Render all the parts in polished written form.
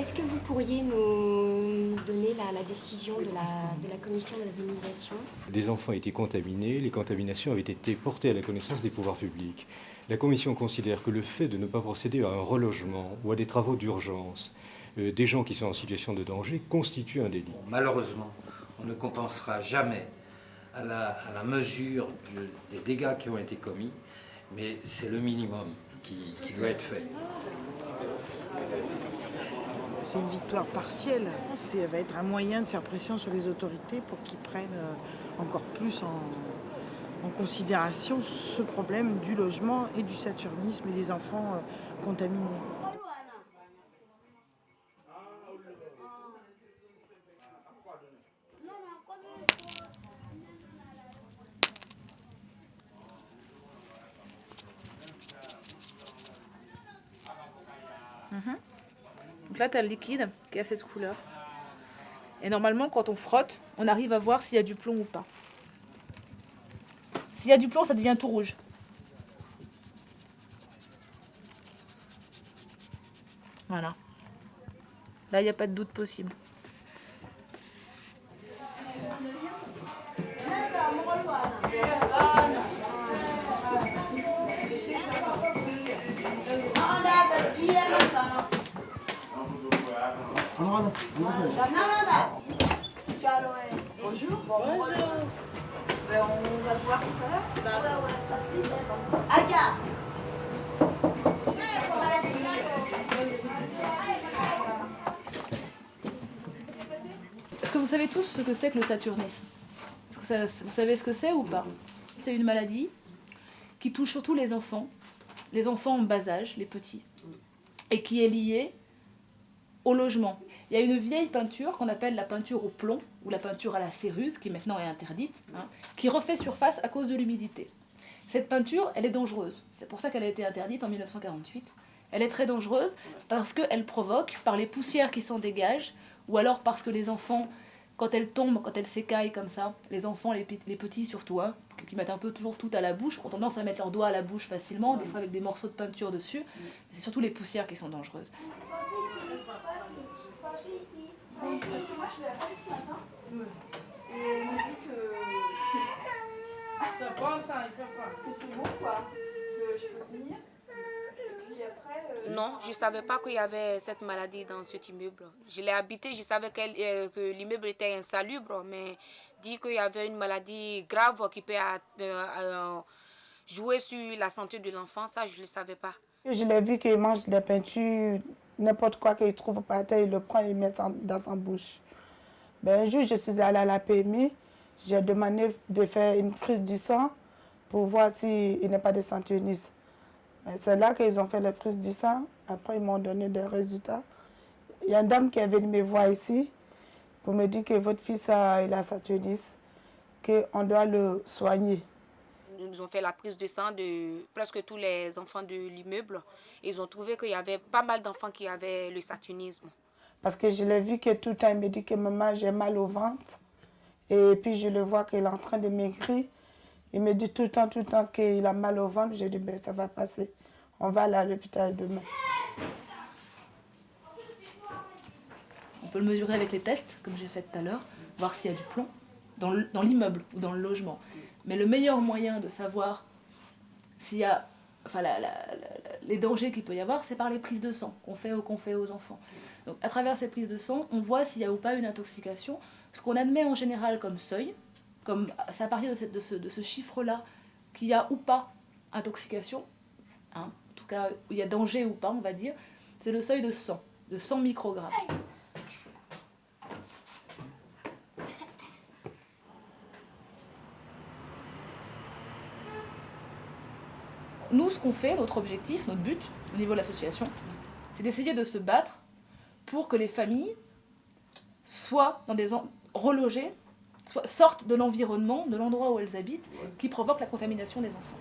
Est-ce que vous pourriez nous donner la décision de la commission d'indemnisation? Des enfants étaient contaminés, les contaminations avaient été portées à la connaissance des pouvoirs publics. La commission considère que le fait de ne pas procéder à un relogement ou à des travaux d'urgence des gens qui sont en situation de danger constitue un délit. Malheureusement, on ne compensera jamais à la mesure des dégâts qui ont été commis, mais c'est le minimum qui doit être fait. C'est une victoire partielle. Ça va être un moyen de faire pression sur les autorités pour qu'ils prennent encore plus en considération ce problème du logement et du saturnisme et des enfants contaminés. Donc là, tu as le liquide qui a cette couleur. Et normalement, quand on frotte, on arrive à voir s'il y a du plomb ou pas. S'il y a du plomb, ça devient tout rouge. Voilà. Là, il n'y a pas de doute possible. Bonjour. Bonjour. On va se voir tout à l'heure. Est-ce que vous savez tous ce que c'est que le saturnisme? Vous savez ce que c'est ou pas? C'est une maladie qui touche surtout les enfants en bas âge, les petits, et qui est liée au logement. Il y a une vieille peinture qu'on appelle la peinture au plomb, ou la peinture à la céruse, qui maintenant est interdite, qui refait surface à cause de l'humidité. Cette peinture, elle est dangereuse. C'est pour ça qu'elle a été interdite en 1948. Elle est très dangereuse parce qu'elle provoque, par les poussières qui s'en dégagent, ou alors parce que les enfants, quand elles tombent, quand elles s'écaillent comme ça, les enfants, les petits surtout, qui mettent un peu toujours tout à la bouche, ont tendance à mettre leurs doigts à la bouche facilement, des fois avec des morceaux de peinture dessus. C'est surtout les poussières qui sont dangereuses. Moi, je l'ai appelé ce matin. Et elle me dit que c'est bon, quoi. Que je peux venir. Et puis après... Non, je ne savais pas qu'il y avait cette maladie dans cet immeuble. Je l'ai habité, je savais que l'immeuble était insalubre, mais dit qu'il y avait une maladie grave qui peut jouer sur la santé de l'enfant, ça, je ne le savais pas. Je l'ai vu qu'il mange des peintures, n'importe quoi qu'il trouve par terre, il le prend et il met dans sa bouche. Un jour, je suis allée à la PMI, j'ai demandé de faire une prise du sang pour voir s'il n'est pas de saturnisme. C'est là qu'ils ont fait la prise du sang. Après, ils m'ont donné des résultats. Il y a une dame qui est venue me voir ici pour me dire que votre fils il a saturnisme, qu'on doit le soigner. Ils ont fait la prise de sang de presque tous les enfants de l'immeuble. Ils ont trouvé qu'il y avait pas mal d'enfants qui avaient le saturnisme. Parce que je l'ai vu que tout le temps, il me dit que maman, j'ai mal au ventre. Et puis je le vois qu'il est en train de maigrir. Il me dit tout le temps qu'il a mal au ventre. J'ai dit, ça va passer. On va aller à l'hôpital demain. On peut le mesurer avec les tests, comme j'ai fait tout à l'heure, voir s'il y a du plomb dans l'immeuble ou dans le logement. Mais le meilleur moyen de savoir s'il y a les dangers qu'il peut y avoir, c'est par les prises de sang qu'on fait aux enfants. Donc à travers ces prises de sang, on voit s'il y a ou pas une intoxication. Ce qu'on admet en général comme seuil, c'est à partir de ce chiffre-là qu'il y a ou pas intoxication, en tout cas il y a danger ou pas, on va dire, c'est le seuil de 100 microgrammes. Nous, ce qu'on fait, notre objectif, notre but, au niveau de l'association, c'est d'essayer de se battre pour que les familles soient relogées, sortent de l'environnement, de l'endroit où elles habitent, qui provoque la contamination des enfants.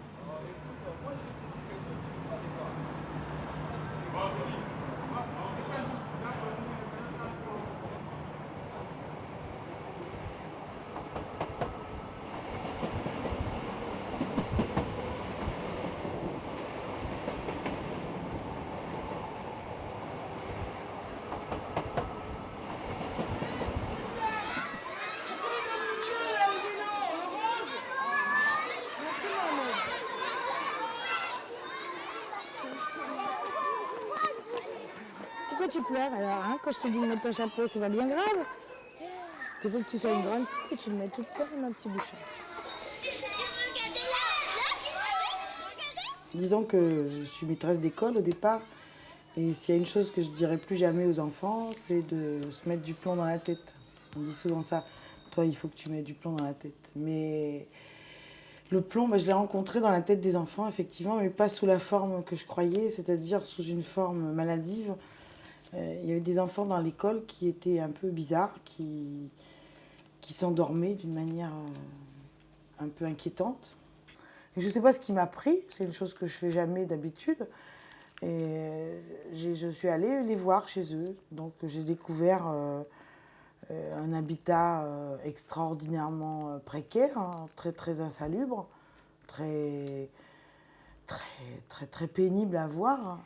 Pourquoi tu pleures alors hein? Quand je te dis de mettre ton chapeau, c'est pas bien grave. Il faut que tu sois une grande fille, que tu le mets toute seule, mon petit bouchon. Disons que je suis maîtresse d'école au départ. Et s'il y a une chose que je dirais plus jamais aux enfants, c'est de se mettre du plomb dans la tête. On dit souvent ça. Toi, il faut que tu mettes du plomb dans la tête. Mais le plomb, je l'ai rencontré dans la tête des enfants, effectivement, mais pas sous la forme que je croyais, c'est-à-dire sous une forme maladive. Il y avait des enfants dans l'école qui étaient un peu bizarres, qui s'endormaient d'une manière un peu inquiétante. Et je ne sais pas ce qui m'a pris, c'est une chose que je ne fais jamais d'habitude. Et je suis allée les voir chez eux. Donc j'ai découvert un habitat extraordinairement précaire, hein, très très insalubre, très pénible à voir.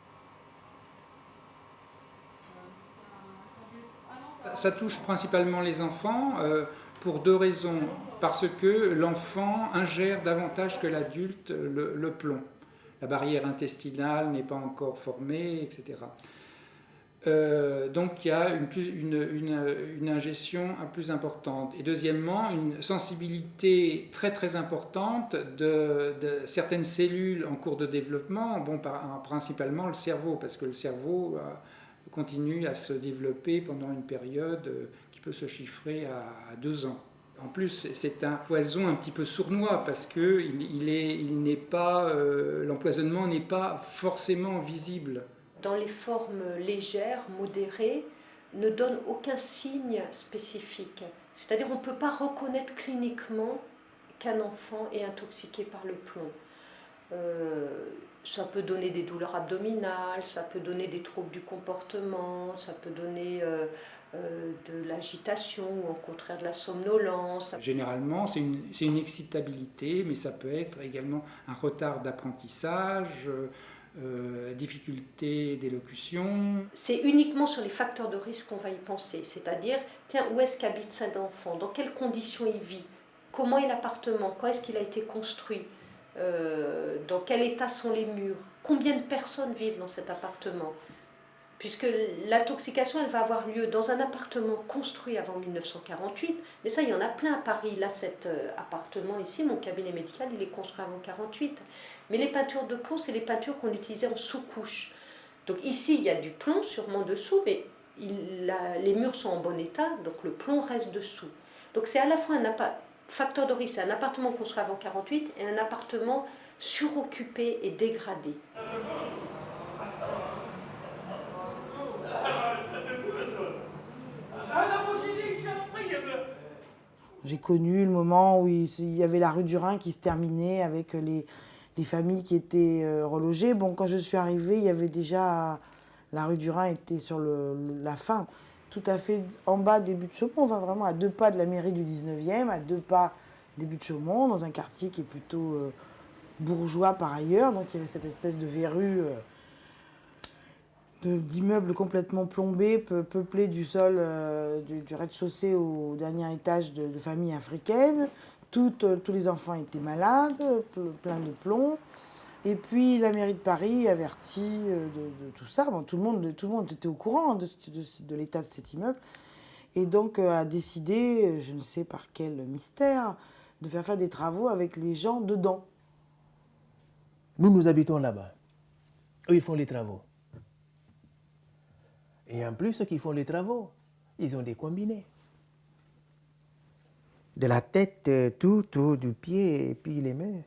Ça touche principalement les enfants pour deux raisons. Parce que l'enfant ingère davantage que l'adulte le plomb. La barrière intestinale n'est pas encore formée, etc. Donc il y a une ingestion plus importante. Et deuxièmement, une sensibilité très très importante de certaines cellules en cours de développement, principalement le cerveau, parce que le cerveau continue à se développer pendant une période qui peut se chiffrer à 2 ans. En plus, c'est un poison un petit peu sournois parce que l'empoisonnement n'est pas forcément visible. Dans les formes légères, modérées, ne donne aucun signe spécifique. C'est-à-dire qu'on ne peut pas reconnaître cliniquement qu'un enfant est intoxiqué par le plomb. Ça peut donner des douleurs abdominales, ça peut donner des troubles du comportement, ça peut donner de l'agitation ou au contraire de la somnolence. Généralement, c'est une excitabilité, mais ça peut être également un retard d'apprentissage, difficulté d'élocution. C'est uniquement sur les facteurs de risque qu'on va y penser, c'est-à-dire, tiens, où est-ce qu'habite cet enfant, dans quelles conditions il vit, comment est l'appartement, quand est-ce qu'il a été construit, dans quel état sont les murs, combien de personnes vivent dans cet appartement. Puisque l'intoxication, elle va avoir lieu dans un appartement construit avant 1948, mais ça, il y en a plein à Paris. Là, cet appartement ici, mon cabinet médical, il est construit avant 1948. Mais les peintures de plomb, c'est les peintures qu'on utilisait en sous-couche. Donc ici, il y a du plomb sûrement dessous, mais les murs sont en bon état, donc le plomb reste dessous. Donc c'est à la fois un facteur de risque, c'est un appartement construit avant 1948 et un appartement suroccupé et dégradé. J'ai connu le moment où il y avait la rue du Rhin qui se terminait avec les familles qui étaient relogées. Bon, quand je suis arrivée, il y avait déjà... La rue du Rhin était sur la fin. Tout à fait en bas des Buttes-Chaumont, enfin vraiment à 2 pas de la mairie du 19e, à 2 pas des Buttes-Chaumont, dans un quartier qui est plutôt bourgeois par ailleurs. Donc il y avait cette espèce de verrue d'immeubles complètement plombés, peuplés du sol, du rez-de-chaussée au dernier étage de familles africaines. Tous les enfants étaient malades, pleins de plomb. Et puis la mairie de Paris avertit de tout ça. Bon, tout le monde était au courant de l'état de cet immeuble. Et donc a décidé, je ne sais par quel mystère, de faire des travaux avec les gens dedans. Nous habitons là-bas. Eux, ils font les travaux. Et en plus, ceux qui font les travaux, ils ont des combinés. De la tête, tout, du pied et puis les mains.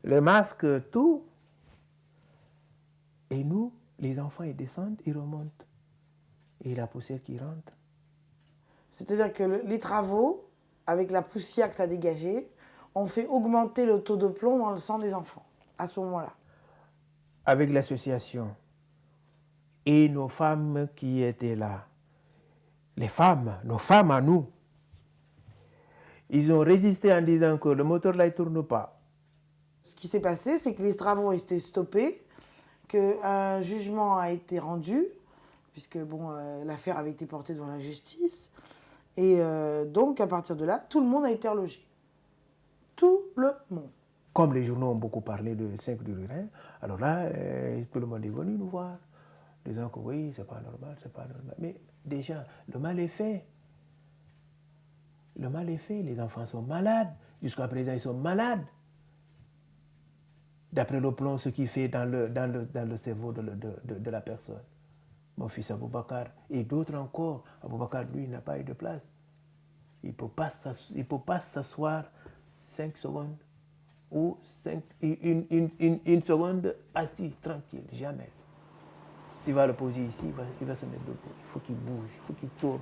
Le masque, tout. Et nous, les enfants, ils descendent, ils remontent. Et la poussière qui rentre. C'est-à-dire que les travaux, avec la poussière que ça dégageait, ont fait augmenter le taux de plomb dans le sang des enfants, à ce moment-là. Avec l'association et nos femmes qui étaient là, nos femmes à nous, ils ont résisté en disant que le moteur là, il ne tourne pas. Ce qui s'est passé, c'est que les travaux ont été stoppés, qu'un jugement a été rendu, puisque l'affaire avait été portée devant la justice. Et donc, à partir de là, tout le monde a été relogé. Tout le monde. Comme les journaux ont beaucoup parlé de 5 du Rhin, alors là, tout le monde est venu nous voir. disant que oui, c'est pas normal, c'est pas normal. Mais déjà, le mal est fait. Le mal est fait, les enfants sont malades. Jusqu'à présent, ils sont malades. D'après le plomb, ce qu'il fait dans le cerveau de la personne. Mon fils Aboubakar et d'autres encore. Aboubakar, lui, n'a pas eu de place. Il ne peut pas s'asseoir 5 secondes ou une seconde assis, tranquille, jamais. Tu vas le poser ici, il va se mettre debout. Il faut qu'il bouge, il faut qu'il tourne.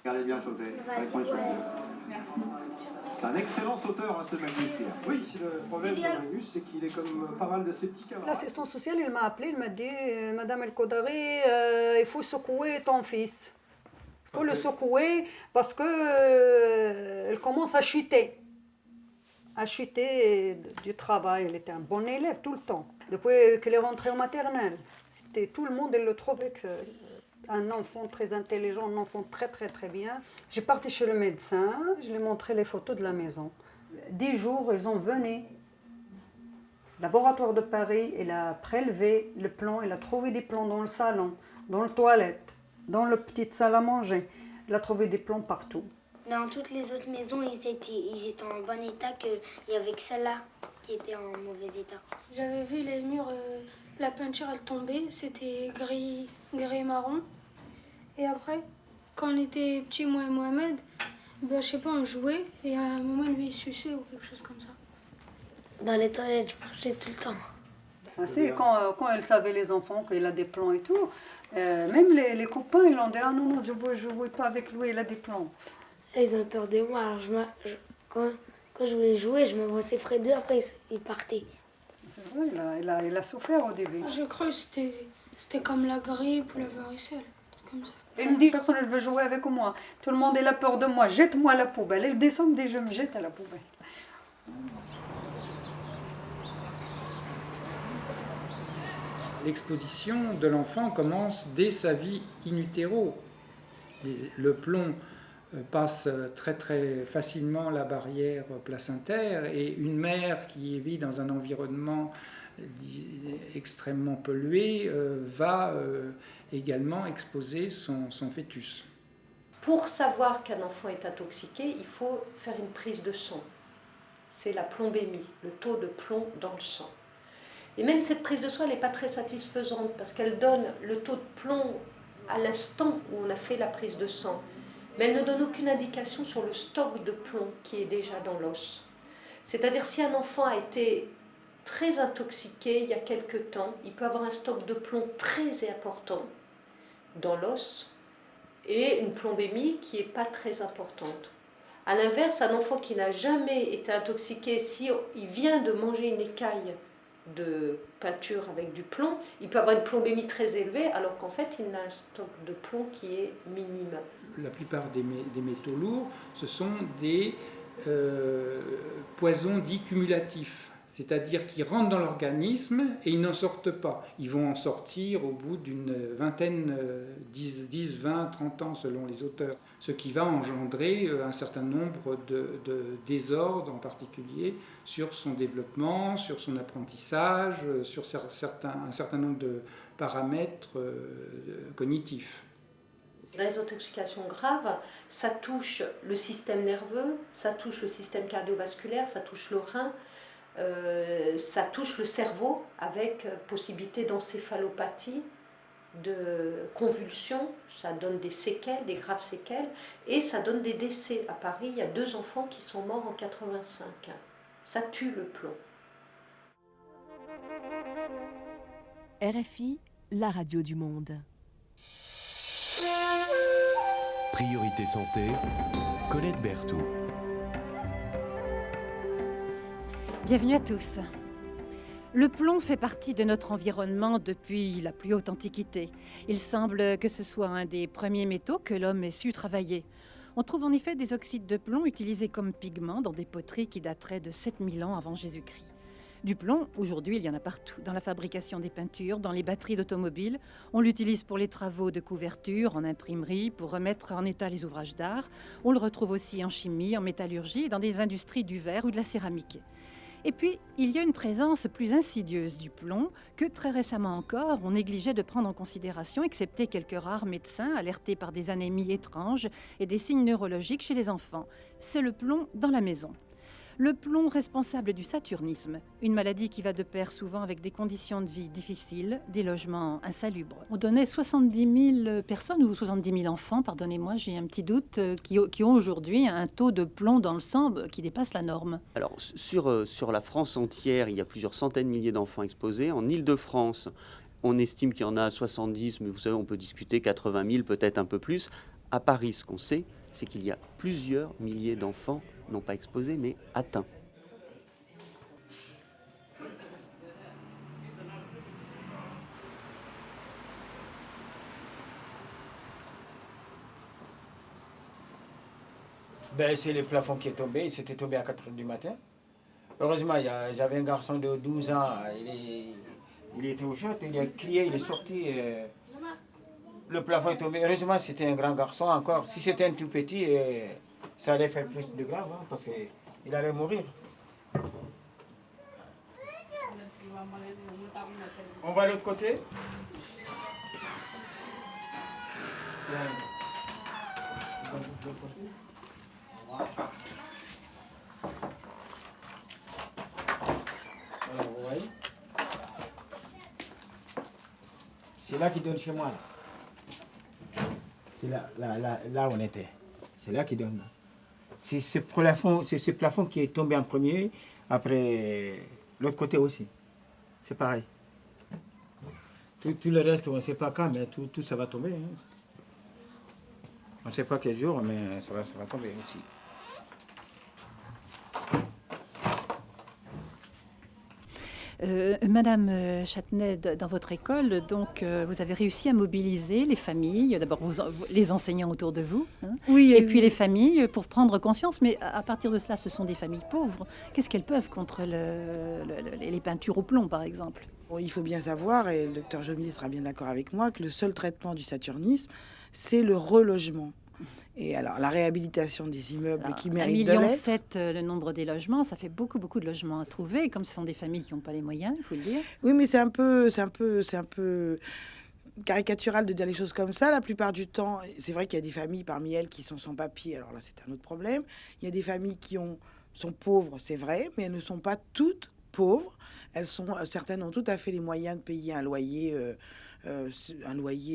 Regardez bien sauter. C'est un excellent sauteur, hein, ce Magnus. Oui, le problème de Magnus, c'est qu'il est comme pas mal de ses petits camarades. L'assistant social, il m'a appelé, il m'a dit Madame El Kodari, il faut secouer ton fils. Il faut le secouer parce que il commence à chuter. À chuter du travail. Il était un bon élève tout le temps. Depuis qu'il est rentré au maternel, tout le monde il le trouvait que un enfant très intelligent, un enfant très très très bien. J'ai parti chez le médecin, je lui ai montré les photos de la maison. 10 jours, ils ont venu. Le laboratoire de Paris, il a prélevé le plomb, il a trouvé des plombs dans le salon, dans les toilettes, dans la petite salle à manger. Il a trouvé des plombs partout. Dans toutes les autres maisons, ils étaient en bon état, qu'il y avait que celle-là qui était en mauvais état. J'avais vu les murs, la peinture elle tombait, c'était gris marron. Et après, quand on était petits, moi et Mohamed, je sais pas, on jouait et à un moment lui il suçait ou quelque chose comme ça. Dans les toilettes, je mangeais tout le temps. Quand elle savait les enfants qu'il a des plombs et tout, même les copains ils ont dit ah non, je ne jouais pas avec lui, il a des plombs. Ils ont peur de moi, alors quand je voulais jouer, je m'avançais près d'eux, après ils partaient. C'est vrai, il a souffert au début. J'ai cru que c'était comme la grippe ou la varicelle, comme ça. Il me dit personne ne veut jouer avec moi, tout le monde a la peur de moi, jette-moi à la poubelle. Il descend, me dit je me jette à la poubelle. L'exposition de l'enfant commence dès sa vie in utero. Le plomb passe très très facilement la barrière placentaire et une mère qui vit dans un environnement extrêmement pollué va également exposer son fœtus. Pour savoir qu'un enfant est intoxiqué, il faut faire une prise de sang. C'est la plombémie, le taux de plomb dans le sang. Et même cette prise de sang, elle n'est pas très satisfaisante parce qu'elle donne le taux de plomb à l'instant où on a fait la prise de sang. Mais elle ne donne aucune indication sur le stock de plomb qui est déjà dans l'os. C'est-à-dire si un enfant a été très intoxiqué il y a quelque temps, il peut avoir un stock de plomb très important dans l'os et une plombémie qui n'est pas très importante. A l'inverse, un enfant qui n'a jamais été intoxiqué, si il vient de manger une écaille de peinture avec du plomb, il peut avoir une plombémie très élevée alors qu'en fait il a un stock de plomb qui est minime. La plupart des métaux lourds, ce sont des poisons dits cumulatifs, c'est-à-dire qui rentrent dans l'organisme et ils n'en sortent pas. Ils vont en sortir au bout d'une vingtaine, 10, 20, 30 ans selon les auteurs, ce qui va engendrer un certain nombre de désordres en particulier sur son développement, sur son apprentissage, sur un certain nombre de paramètres cognitifs. Les intoxications graves, ça touche le système nerveux, ça touche le système cardiovasculaire, ça touche le rein, ça touche le cerveau avec possibilité d'encéphalopathie, de convulsions, ça donne des séquelles, des graves séquelles, et ça donne des décès. À Paris, il y a 2 enfants qui sont morts en 85. Ça tue le plomb. RFI, la radio du monde. Priorité santé, Colette Berthoud. Bienvenue à tous. Le plomb fait partie de notre environnement depuis la plus haute antiquité. Il semble que ce soit un des premiers métaux que l'homme ait su travailler. On trouve en effet des oxydes de plomb utilisés comme pigments dans des poteries qui dateraient de 7000 ans avant Jésus-Christ. Du plomb, aujourd'hui, il y en a partout, dans la fabrication des peintures, dans les batteries d'automobiles. On l'utilise pour les travaux de couverture, en imprimerie, pour remettre en état les ouvrages d'art. On le retrouve aussi en chimie, en métallurgie et dans des industries du verre ou de la céramique. Et puis, il y a une présence plus insidieuse du plomb que très récemment encore, on négligeait de prendre en considération, excepté quelques rares médecins alertés par des anémies étranges et des signes neurologiques chez les enfants. C'est le plomb dans la maison. Le plomb responsable du saturnisme, une maladie qui va de pair souvent avec des conditions de vie difficiles, des logements insalubres. On donnait 70 000 personnes ou 70 000 enfants, pardonnez-moi, j'ai un petit doute, qui ont aujourd'hui un taux de plomb dans le sang qui dépasse la norme. Alors sur la France entière, il y a plusieurs centaines de milliers d'enfants exposés. En Île-de-France, on estime qu'il y en a 70, mais vous savez, on peut discuter 80 000, peut-être un peu plus. À Paris, ce qu'on sait, c'est qu'il y a plusieurs milliers d'enfants, non pas exposés, mais atteints. C'est le plafond qui est tombé, il s'était tombé à 4 h du matin. Heureusement, j'avais un garçon de 12 ans, il était au chaud, il a crié, il est sorti. Le plafond est tombé. Heureusement, c'était un grand garçon encore. Si c'était un tout petit, ça allait faire plus de grave, hein, parce qu'il allait mourir. On va à l'autre côté. Voilà, vous voyez. C'est là qu'il donne chez moi. C'est là où on était. C'est là qu'il donne. C'est ce plafond qui est tombé en premier, après l'autre côté aussi. C'est pareil. Tout le reste, on ne sait pas quand, mais tout ça va tomber. Hein. On ne sait pas quel jour, mais ça va tomber aussi. Madame Châtenay, dans votre école, donc, vous avez réussi à mobiliser les familles, d'abord les enseignants autour de vous, hein, oui, et puis les familles pour prendre conscience, mais à partir de cela, ce sont des familles pauvres. Qu'est-ce qu'elles peuvent contre les peintures au plomb, par exemple? Bon, il faut bien savoir, et le docteur Jomier sera bien d'accord avec moi, que le seul traitement du saturnisme, c'est le relogement. Et alors, la réhabilitation des immeubles qui méritent de l'être. 1,7 million, le nombre des logements, ça fait beaucoup de logements à trouver. Comme ce sont des familles qui n'ont pas les moyens, il faut le dire. Oui, mais c'est un peu caricatural de dire les choses comme ça. La plupart du temps, c'est vrai qu'il y a des familles parmi elles qui sont sans papier. Alors là, c'est un autre problème. Il y a des familles qui sont pauvres, c'est vrai, mais elles ne sont pas toutes pauvres. Certaines ont tout à fait les moyens de payer un loyer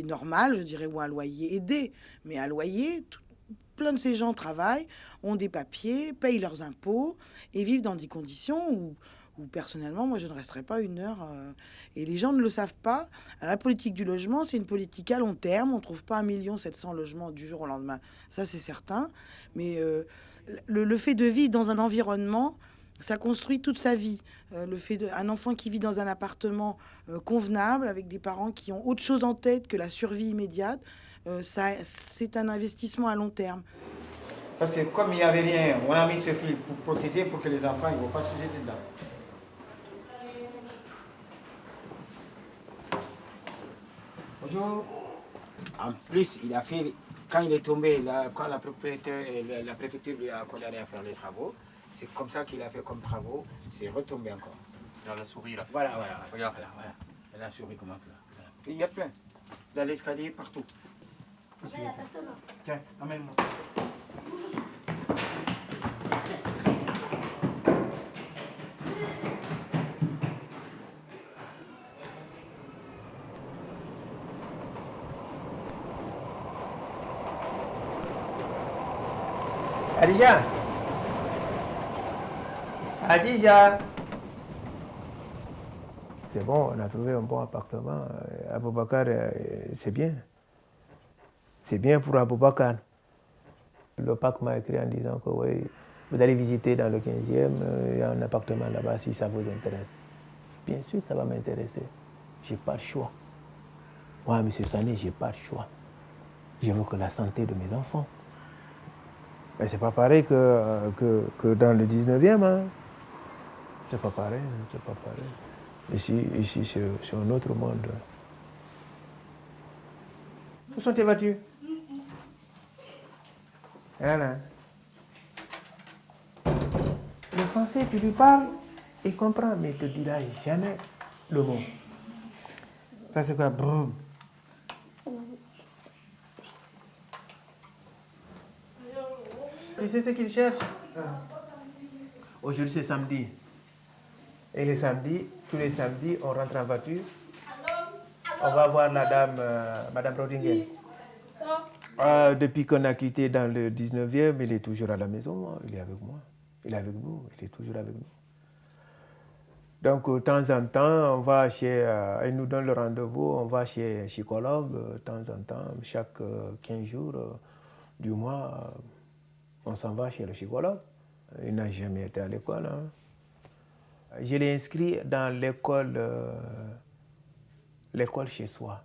normal, je dirais, ou un loyer aidé. Mais un loyer, plein de ces gens travaillent, ont des papiers, payent leurs impôts et vivent dans des conditions où personnellement, moi, je ne resterai pas une heure. Et les gens ne le savent pas. Alors, la politique du logement, c'est une politique à long terme. On ne trouve pas 1 700 000 logements du jour au lendemain. Ça, c'est certain. Mais le fait de vivre dans un environnement, ça construit toute sa vie. Un enfant qui vit dans un appartement convenable, avec des parents qui ont autre chose en tête que la survie immédiate, c'est un investissement à long terme. Parce que comme il n'y avait rien, on a mis ce fil pour protéger, pour que les enfants ne vont pas se jeter dedans. Bonjour. En plus, il a fait, quand il est tombé, quand la préfecture lui a condamné à faire les travaux, c'est comme ça qu'il a fait comme travaux, c'est retombé encore. Dans la souris là. Voilà. Regarde. Voilà. La souris commence là. Voilà. Il y a plein. Dans l'escalier, partout. Tiens, amène-moi. Adija. C'est bon, on a trouvé un bon appartement. Aboubacar, c'est bien. C'est bien pour Aboubacar. Le PAC m'a écrit en disant que oui, vous allez visiter dans le 15e, il y a un appartement là-bas si ça vous intéresse. Bien sûr, ça va m'intéresser. Je n'ai pas le choix. Moi, M. Sané, je n'ai pas le choix. Je veux que la santé de mes enfants. Mais ce n'est pas pareil que dans le 19e. Hein. C'est pas pareil, c'est pas pareil. Ici c'est un autre monde. Où sont tes voitures? Voilà. Le français, tu lui parles, il comprend, mais il ne te dira jamais le mot. Ça, c'est quoi? Broum. Tu sais ce qu'il cherche? Aujourd'hui, c'est samedi. Et le samedi, tous les samedis, on rentre en voiture. On va voir la dame, Madame Rodingen. Depuis qu'on a quitté dans le 19e, il est toujours à la maison, il est avec moi. Il est avec nous, il est toujours avec nous. Donc, de temps en temps, on va chez... il nous donne le rendez-vous, on va chez un psychologue, de temps en temps, chaque 15 jours du mois, on s'en va chez le psychologue. Il n'a jamais été à l'école. Hein. Je l'ai inscrit dans l'école chez soi,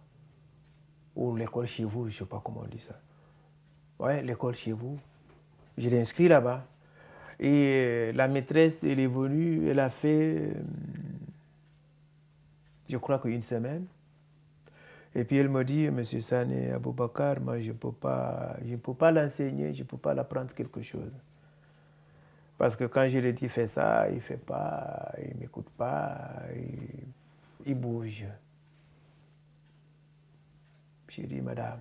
ou l'école chez vous, je ne sais pas comment on dit ça. Oui, l'école chez vous. Je l'ai inscrit là-bas. Et la maîtresse, elle est venue, elle a fait, je crois qu'une semaine. Et puis elle me dit, Monsieur Sané Aboubakar, moi je ne peux pas l'enseigner, je ne peux pas l'apprendre quelque chose. Parce que quand je lui dis fais ça, il ne fait pas, il ne m'écoute pas, il bouge. J'ai dit, madame,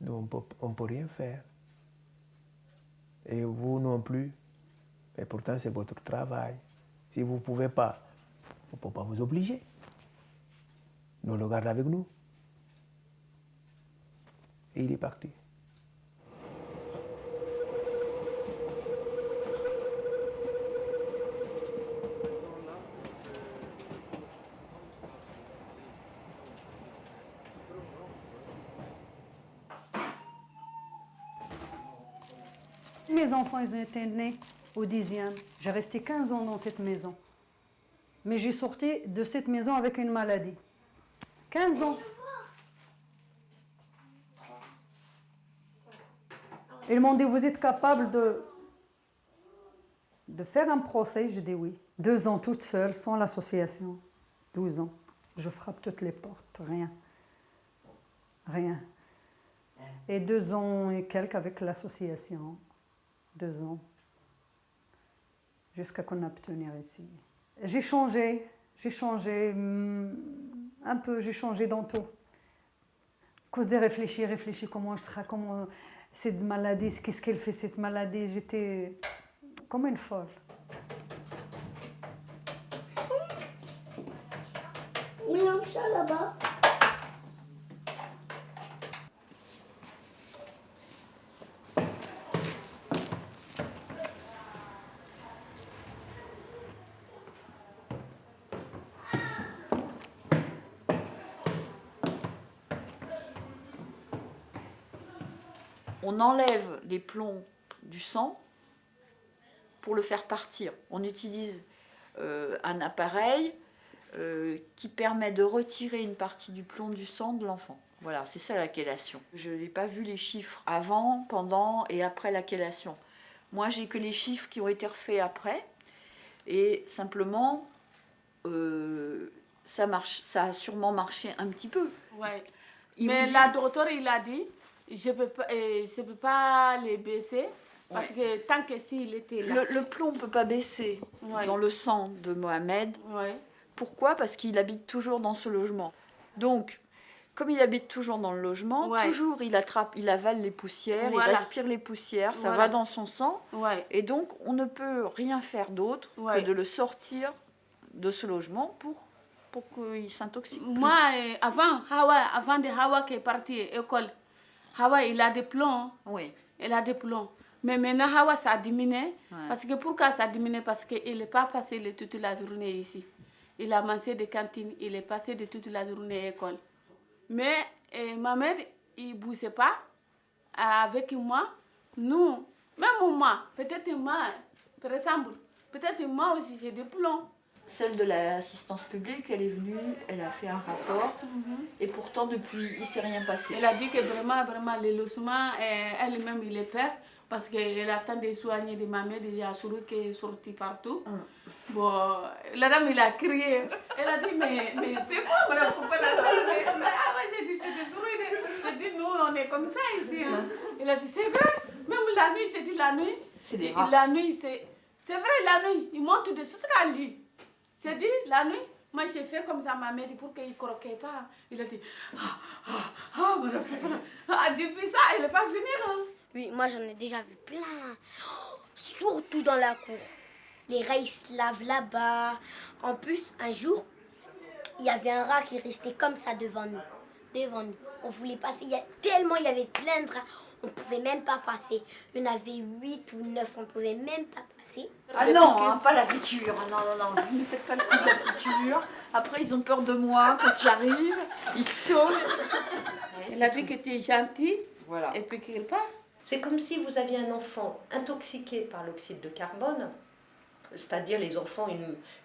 nous on ne peut rien faire. Et vous non plus. Et pourtant, c'est votre travail. Si vous ne pouvez pas, on ne peut pas vous obliger. Nous le gardons avec nous. Et il est parti. Mes enfants, ils ont été nés au 10e. J'ai resté 15 ans dans cette maison. Mais j'ai sorti de cette maison avec une maladie. 15 ans. Ils m'ont dit, vous êtes capable de faire un procès? J'ai dit oui. 2 ans toute seule, sans l'association. 12 ans. Je frappe toutes les portes, rien. Rien. Et 2 ans et quelques avec l'association. 2 ans. Jusqu'à qu'on a obtenu ici. J'ai changé un peu, j'ai changé dans tout. À cause de réfléchir comment je serai, comment cette maladie, qu'est-ce qu'elle fait cette maladie, j'étais comme une folle. Il y a un chat là-bas. On enlève les plombs du sang pour le faire partir. On utilise un appareil qui permet de retirer une partie du plomb du sang de l'enfant. Voilà, c'est ça la chélation. Je n'ai pas vu les chiffres avant, pendant et après la chélation. Moi, j'ai que les chiffres qui ont été refaits après. Et simplement, ça a sûrement marché un petit peu. Ouais. Mais la docteur, il a dit, je peux pas les baisser. Parce que tant que s'il était là... Le plomb ne peut pas baisser dans le sang de Mohamed. Pourquoi? Parce qu'il habite toujours dans ce logement. Donc, comme il habite toujours dans le logement, toujours il avale les poussières, il respire les poussières, ça va dans son sang. Et donc, on ne peut rien faire d'autre que de le sortir de ce logement pour qu'il s'intoxique plus. Moi, avant de Hawa qui est parti à l'école, Hawa, il a des plombs. Oui. Il a des plombs. Mais maintenant, Hawa, ça a diminué. Parce que pourquoi ça a diminué? Parce qu'il n'est pas passé toute la journée ici. Il a mangé des cantines, il est passé de toute la journée à l'école. Mais ma mère, il ne bougeait pas avec moi. Nous, même moi, peut-être moi, par exemple, peut-être moi aussi j'ai des plombs. Celle de l'assistance publique, elle est venue, elle a fait un rapport, et pourtant depuis, il ne s'est rien passé. Elle a dit que vraiment, le logement, elle-même, il est père. parce qu'elle attend des soigner de ma mère, il y a Sourou qui est sorti partout. Bon, la dame, il a crié. Elle a dit, mais c'est quoi, madame Fofana? Ah ouais, j'ai dit, c'est des Sourou. J'ai dit, nous, on est comme ça ici. Hein. Elle a dit, c'est vrai. Même la nuit, j'ai dit, la nuit. C'est des rats. La nuit, c'est vrai, la nuit. Il monte dessus ce qu'elle dit. J'ai dit, la nuit. Moi, j'ai fait comme ça, ma mère, pour qu'il ne croquait pas. Il a dit, madame Fofana. Depuis ça, elle n'est pas venue. Hein. Oui, moi j'en ai déjà vu plein, surtout dans la cour. Les rats ils se lavent là-bas. En plus, un jour, il y avait un rat qui restait comme ça devant nous. On voulait passer, tellement il y avait plein de rats, on ne pouvait même pas passer. Il y en avait 8 ou 9, on ne pouvait même pas passer. Ah non, hein, pas la piqûre. Non, vous ne faites pas le coup de la piqûre. Après, ils ont peur de moi quand j'arrive. Ils sautent. Elle a dit que tu es gentil, voilà. Et puis qu'il part. C'est comme si vous aviez un enfant intoxiqué par l'oxyde de carbone, c'est-à-dire les enfants,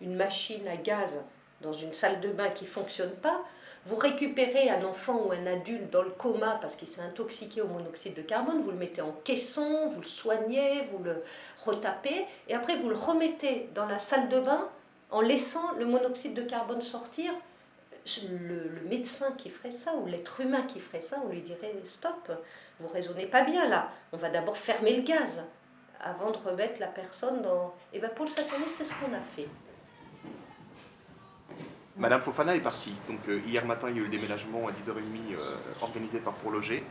une machine à gaz dans une salle de bain qui ne fonctionne pas. Vous récupérez un enfant ou un adulte dans le coma parce qu'il s'est intoxiqué au monoxyde de carbone, vous le mettez en caisson, vous le soignez, vous le retapez, et après vous le remettez dans la salle de bain en laissant le monoxyde de carbone sortir. Le médecin qui ferait ça, ou l'être humain qui ferait ça, on lui dirait stop, vous raisonnez pas bien là, on va d'abord fermer le gaz avant de remettre la personne dans... Et bien pour le saturnisme, c'est ce qu'on a fait. Madame Fofana est partie. Donc hier matin, il y a eu le déménagement à 10h30 organisé par Pour Loger.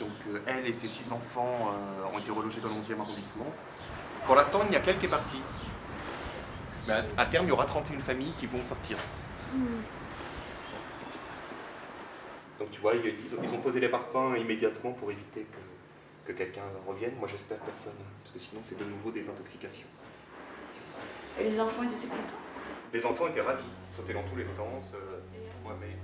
Donc elle et ses 6 enfants ont été relogés dans le 11e arrondissement. Pour l'instant, il n'y a qu'elle qui est partie. Mais à terme, il y aura 31 familles qui vont sortir. Donc tu vois, ils ont posé les parpaings immédiatement pour éviter que quelqu'un revienne. Moi j'espère personne, parce que sinon c'est de nouveau des intoxications. Et les enfants, ils étaient contents? Les enfants étaient ravis, ils sautaient dans tous les sens. Moi-même.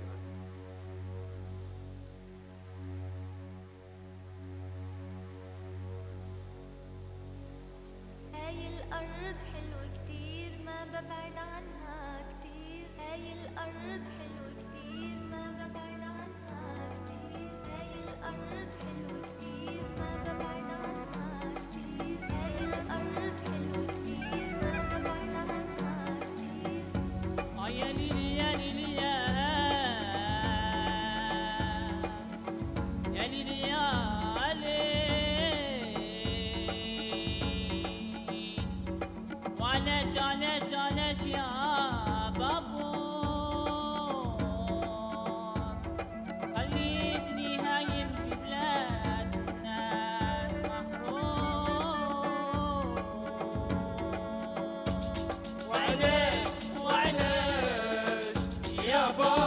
يا بابا